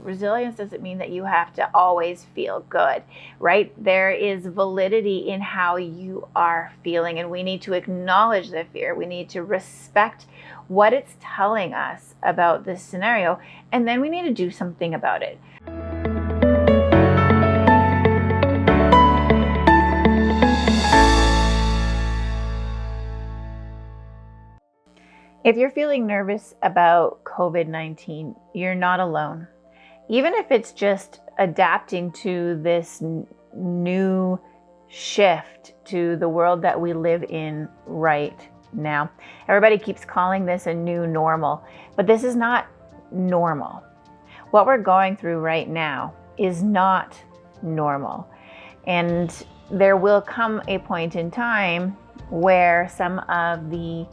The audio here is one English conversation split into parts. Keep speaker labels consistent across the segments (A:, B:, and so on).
A: Resilience doesn't mean that you have to always feel good, right? There is validity in how you are feeling, and we need to acknowledge the fear. We need to respect what it's telling us about this scenario, and then we need to do something about it. If you're feeling nervous about COVID-19, you're not alone. Even if it's just adapting to this new shift to the world that we live in right now. Everybody keeps calling this a new normal, but this is not normal. What we're going through right now is not normal. And there will come a point in time where some of the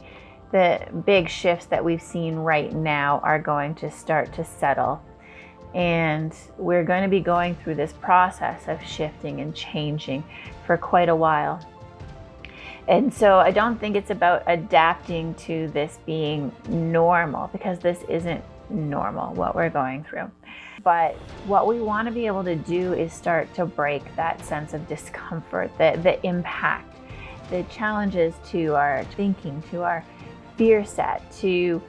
A: big shifts that we've seen right now are going to start to settle. And we're going to be going through this process of shifting and changing for quite a while. And so I don't think it's about adapting to this being normal, because this isn't normal, what we're going through. But what we want to be able to do is start to break that sense of discomfort, the impact, the challenges to our thinking, to our fear set, to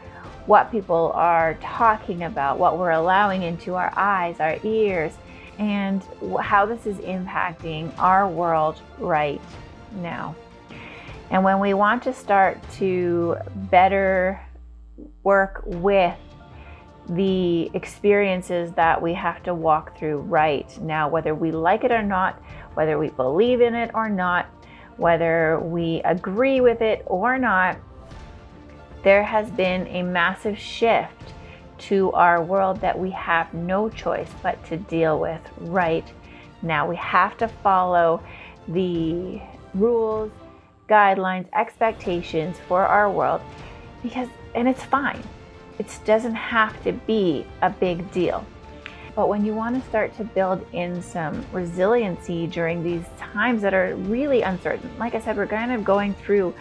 A: what people are talking about, what we're allowing into our eyes, our ears, and how this is impacting our world right now. And when we want to start to better work with the experiences that we have to walk through right now, whether we like it or not, whether we believe in it or not, whether we agree with it or not, there has been a massive shift to our world that we have no choice but to deal with right now. We have to follow the rules, guidelines, expectations for our world, and it's fine. It doesn't have to be a big deal. But when you want to start to build in some resiliency during these times that are really uncertain, like I said, we're kind of going through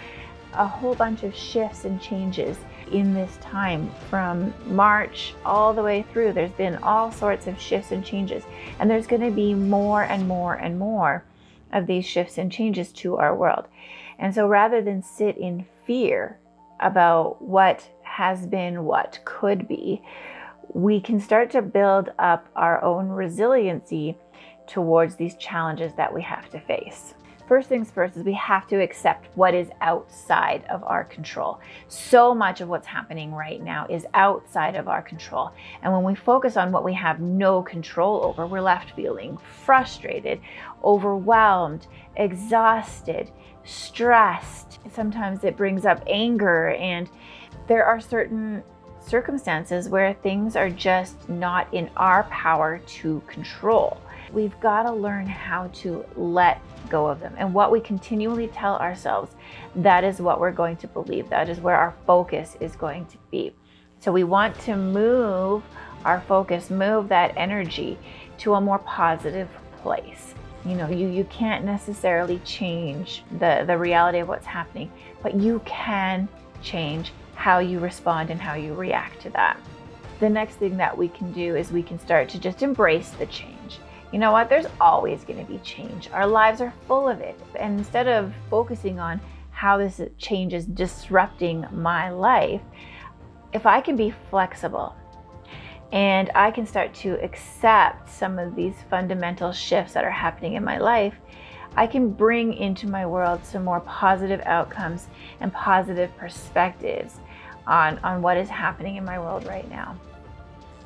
A: a whole bunch of shifts and changes in this time from March all the way through. There's been all sorts of shifts and changes, and there's going to be more and more and more of these shifts and changes to our world. And so rather than sit in fear about what has been, what could be, we can start to build up our own resiliency towards these challenges that we have to face. First things first is we have to accept what is outside of our control. So much of what's happening right now is outside of our control. And when we focus on what we have no control over, we're left feeling frustrated, overwhelmed, exhausted, stressed. Sometimes it brings up anger, and there are certain circumstances where things are just not in our power to control. We've got to learn how to let go of them. And what we continually tell ourselves, that is what we're going to believe. That is where our focus is going to be. So we want to move our focus, move that energy to a more positive place. You can't necessarily change the reality of what's happening, but you can change how you respond and how you react to that. The next thing that we can do is we can start to just embrace the change. You know what? There's always going to be change. Our lives are full of it. And instead of focusing on how this change is disrupting my life, if I can be flexible and I can start to accept some of these fundamental shifts that are happening in my life, I can bring into my world some more positive outcomes and positive perspectives on what is happening in my world right now.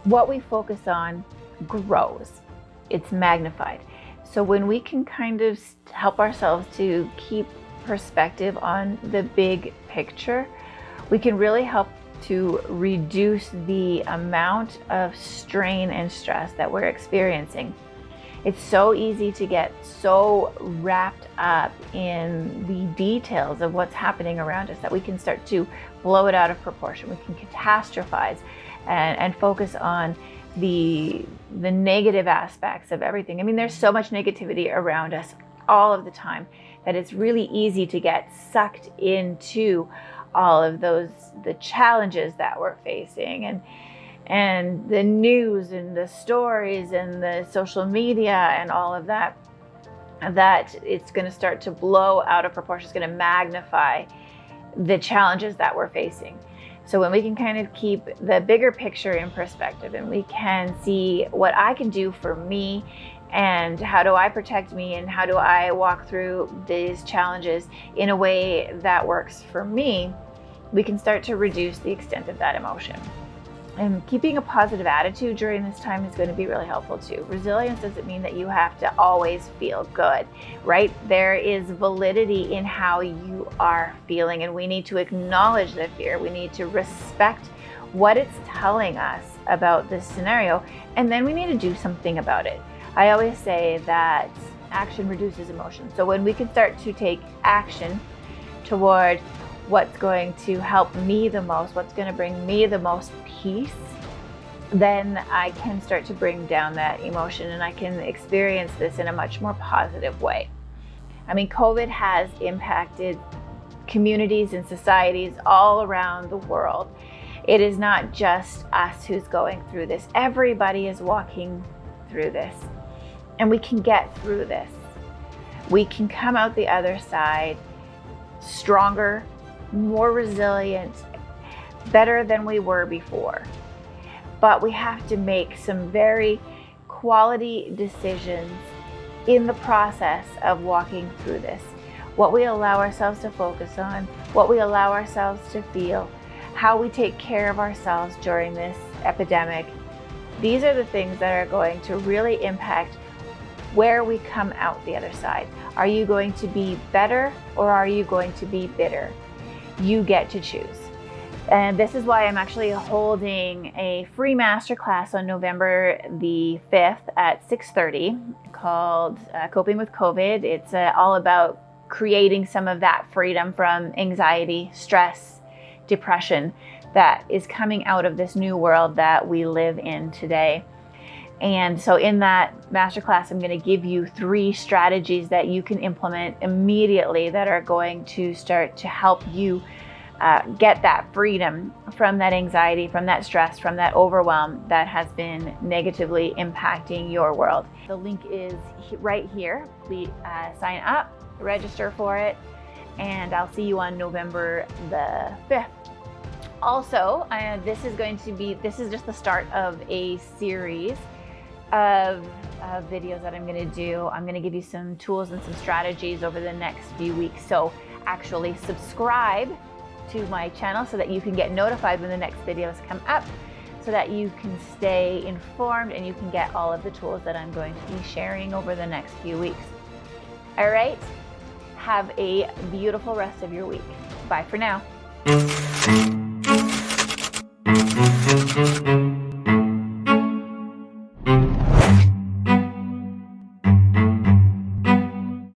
A: What we focus on grows. It's magnified. So when we can kind of help ourselves to keep perspective on the big picture, we can really help to reduce the amount of strain and stress that we're experiencing. It's so easy to get so wrapped up in the details of what's happening around us that we can start to blow it out of proportion. We can catastrophize and focus on the negative aspects of everything. I mean, there's so much negativity around us all of the time that it's really easy to get sucked into all of those, the challenges that we're facing. and the news and the stories and the social media and all of that, that it's going to start to blow out of proportion. It's going to magnify the challenges that we're facing. So when we can kind of keep the bigger picture in perspective, and we can see what I can do for me, and how do I protect me, and how do I walk through these challenges in a way that works for me, we can start to reduce the extent of that emotion. And keeping a positive attitude during this time is going to be really helpful too. Resilience doesn't mean that you have to always feel good, right? There is validity in how you are feeling, and we need to acknowledge the fear. We need to respect what it's telling us about this scenario, and then we need to do something about it. I always say that action reduces emotion. So when we can start to take action toward what's going to help me the most, what's going to bring me the most peace, then I can start to bring down that emotion, and I can experience this in a much more positive way. I mean, COVID has impacted communities and societies all around the world. It is not just us who's going through this. Everybody is walking through this, and we can get through this. We can come out the other side stronger, more resilient, better than we were before. But we have to make some very quality decisions in the process of walking through this. What we allow ourselves to focus on, what we allow ourselves to feel, how we take care of ourselves during this epidemic. These are the things that are going to really impact where we come out the other side. Are you going to be better, or are you going to be bitter? You get to choose. And this is why I'm actually holding a free masterclass on November the 5th at 6:30 called Coping with COVID. It's all about creating some of that freedom from anxiety, stress, depression that is coming out of this new world that we live in today. And so in that masterclass, I'm going to give you 3 strategies that you can implement immediately that are going to start to help you get that freedom from that anxiety, from that stress, from that overwhelm that has been negatively impacting your world. The link is right here. Please sign up, register for it, and I'll see you on November the 5th. Also, this is just the start of a series of videos that I'm going to do. I'm going to give you some tools and some strategies over the next few weeks. So actually subscribe to my channel so that you can get notified when the next videos come up, so that you can stay informed and you can get all of the tools that I'm going to be sharing over the next few weeks. All right, have a beautiful rest of your week. Bye for now.